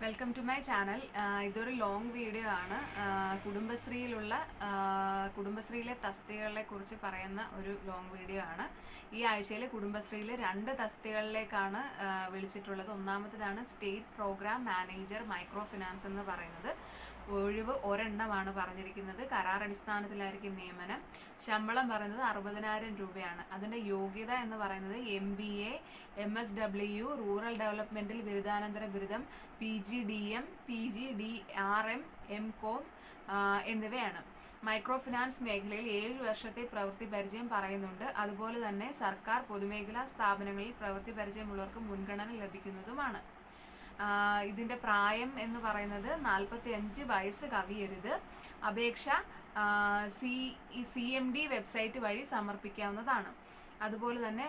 Welcome to my channel. ഇതൊരു long video ആണ്. കുടുംബശ്രീയിലെ തസ്തികകളെ കുറിച്ച് പറയുന്ന ഒരു ലോങ് വീഡിയോ ആണ്. ഈ ആഴ്ചയിൽ കുടുംബശ്രീയിൽ 2 തസ്തികകളിലേക്കാണ് വിളിച്ചിട്ടുള്ളത്. ഒന്നാമത്തേതാണ് state programme manager micro finance എന്ന് പറയുന്നത്. ഒഴിവ് ഒരെണ്ണമാണ് പറഞ്ഞിരിക്കുന്നത്. കരാർ അടിസ്ഥാനത്തിലായിരിക്കും നിയമനം. ശമ്പളം പറയുന്നത് 60,000 രൂപയാണ്. അതിൻ്റെ യോഗ്യത എന്ന് പറയുന്നത് MBA, MSW, റൂറൽ ഡെവലപ്മെൻറ്റിൽ ബിരുദാനന്തര ബിരുദം, PGDM, PGDRM, MCOM എന്നിവയാണ്. മൈക്രോ ഫിനാൻസ് മേഖലയിൽ 7 വർഷത്തെ പ്രവൃത്തി പരിചയം പറയുന്നുണ്ട്. അതുപോലെ തന്നെ സർക്കാർ പൊതുമേഖലാ സ്ഥാപനങ്ങളിൽ പ്രവൃത്തി പരിചയമുള്ളവർക്ക് മുൻഗണന ലഭിക്കുന്നതുമാണ്. ഇതിൻ്റെ പ്രായം എന്ന് പറയുന്നത് 45 വയസ്സ് കവിയരുത്. അപേക്ഷ CMD വെബ്സൈറ്റ് വഴി സമർപ്പിക്കാവുന്നതാണ്. അതുപോലെ തന്നെ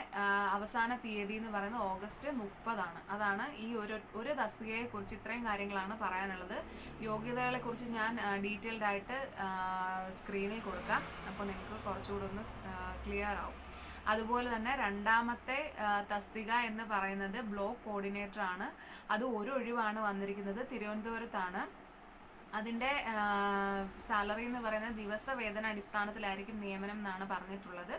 അവസാന തീയതി എന്ന് പറയുന്നത് ഓഗസ്റ്റ് 30 അതാണ് ഈ ഒരു തസ്തികയെക്കുറിച്ച് ഇത്രയും കാര്യങ്ങളാണ് പറയാനുള്ളത്. യോഗ്യതകളെക്കുറിച്ച് ഞാൻ ഡീറ്റെയിൽഡ് ആയിട്ട് സ്ക്രീനിൽ കൊടുക്കാം. അപ്പോൾ നിങ്ങൾക്ക് കുറച്ചുകൂടെ ഒന്ന് ക്ലിയർ ആവും. അതുപോലെ തന്നെ രണ്ടാമത്തെ തസ്തിക എന്ന് പറയുന്നത് ബ്ലോക്ക് കോർഡിനേറ്റർ ആണ്. അത് ഒരു ഒഴിവാണ് വന്നിരിക്കുന്നത്, തിരുവനന്തപുരത്താണ്. അതിൻ്റെ സാലറി എന്ന് പറയുന്നത് ദിവസവേതന അടിസ്ഥാനത്തിലായിരിക്കും നിയമനം എന്നാണ് പറഞ്ഞിട്ടുള്ളത്.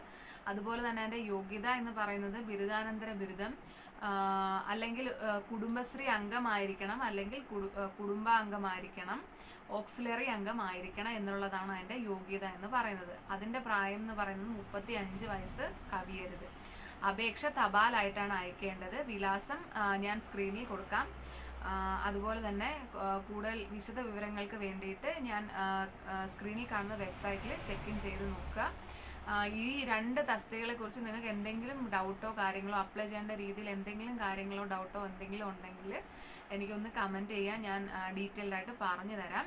അതുപോലെ തന്നെ അതിൻ്റെ യോഗ്യത എന്ന് പറയുന്നത് ബിരുദാനന്തര ബിരുദം അല്ലെങ്കിൽ കുടുംബശ്രീ അംഗമായിരിക്കണം, അല്ലെങ്കിൽ കുടുംബാംഗമായിരിക്കണം, ഓക്സിലറി അംഗമായിരിക്കണം എന്നുള്ളതാണ് അതിൻ്റെ യോഗ്യത എന്ന് പറയുന്നത്. അതിൻ്റെ പ്രായം എന്ന് പറയുന്നത് 35 വയസ്സ് കവിയരുത്. അപേക്ഷ തപാലായിട്ടാണ് അയക്കേണ്ടത്. വിലാസം ഞാൻ സ്ക്രീനിൽ കൊടുക്കാം. അതുപോലെ തന്നെ കൂടുതൽ വിശദ വിവരങ്ങൾക്ക് വേണ്ടിയിട്ട് ഞാൻ സ്ക്രീനിൽ കാണുന്ന വെബ്സൈറ്റിൽ ചെക്ക് ഇൻ ചെയ്ത് നോക്കുക. ഈ 2 തസ്തികകളെ കുറിച്ച് നിങ്ങൾക്ക് എന്തെങ്കിലും ഡൗട്ടോ കാര്യങ്ങളോ അപ്ലൈ ചെയ്യേണ്ട രീതിയിൽ എന്തെങ്കിലും കാര്യങ്ങളോ ഡൗട്ടോ എന്തെങ്കിലും ഉണ്ടെങ്കിൽ എനിക്കൊന്ന് കമൻറ്റ് ചെയ്യാൻ, ഞാൻ ഡീറ്റെയിൽഡ് ആയിട്ട് പറഞ്ഞു തരാം.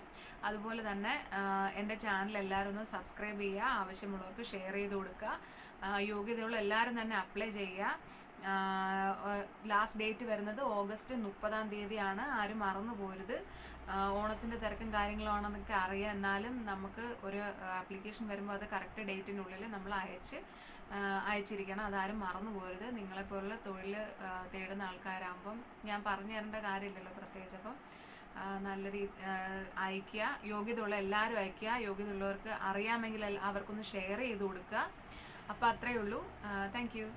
അതുപോലെ തന്നെ എൻ്റെ ചാനൽ എല്ലാവരും ഒന്ന് സബ്സ്ക്രൈബ് ചെയ്യുക, ആവശ്യമുള്ളവർക്ക് ഷെയർ ചെയ്ത് കൊടുക്കുക. യോഗ്യതയുള്ള എല്ലാവരും തന്നെ അപ്ലൈ ചെയ്യുക. ലാസ്റ്റ് ഡേറ്റ് വരുന്നത് ഓഗസ്റ്റ് 30 ആരും മറന്നു പോരുത്. ഓണത്തിൻ്റെ തിരക്കും കാര്യങ്ങളാണെന്നൊക്കെ അറിയാം. എന്നാലും നമുക്ക് ഒരു ആപ്ലിക്കേഷൻ വരുമ്പോൾ അത് കറക്റ്റ് ഡേറ്റിനുള്ളിൽ നമ്മൾ അയച്ചിരിക്കണം. അതാരും മറന്നു പോരുത്. നിങ്ങളെപ്പോലുള്ള തൊഴിൽ തേടുന്ന ആൾക്കാരാകുമ്പം ഞാൻ പറഞ്ഞു തരേണ്ട കാര്യമില്ലല്ലോ പ്രത്യേകിച്ച്. അപ്പം നല്ല അയക്കുക. യോഗ്യതയുള്ള എല്ലാവരും അയക്കുക. യോഗ്യതയുള്ളവർക്ക് അറിയാമെങ്കിൽ അവർക്കൊന്ന് ഷെയർ ചെയ്ത് കൊടുക്കുക. അപ്പോൾ അത്രയേ ഉള്ളൂ. Thank you.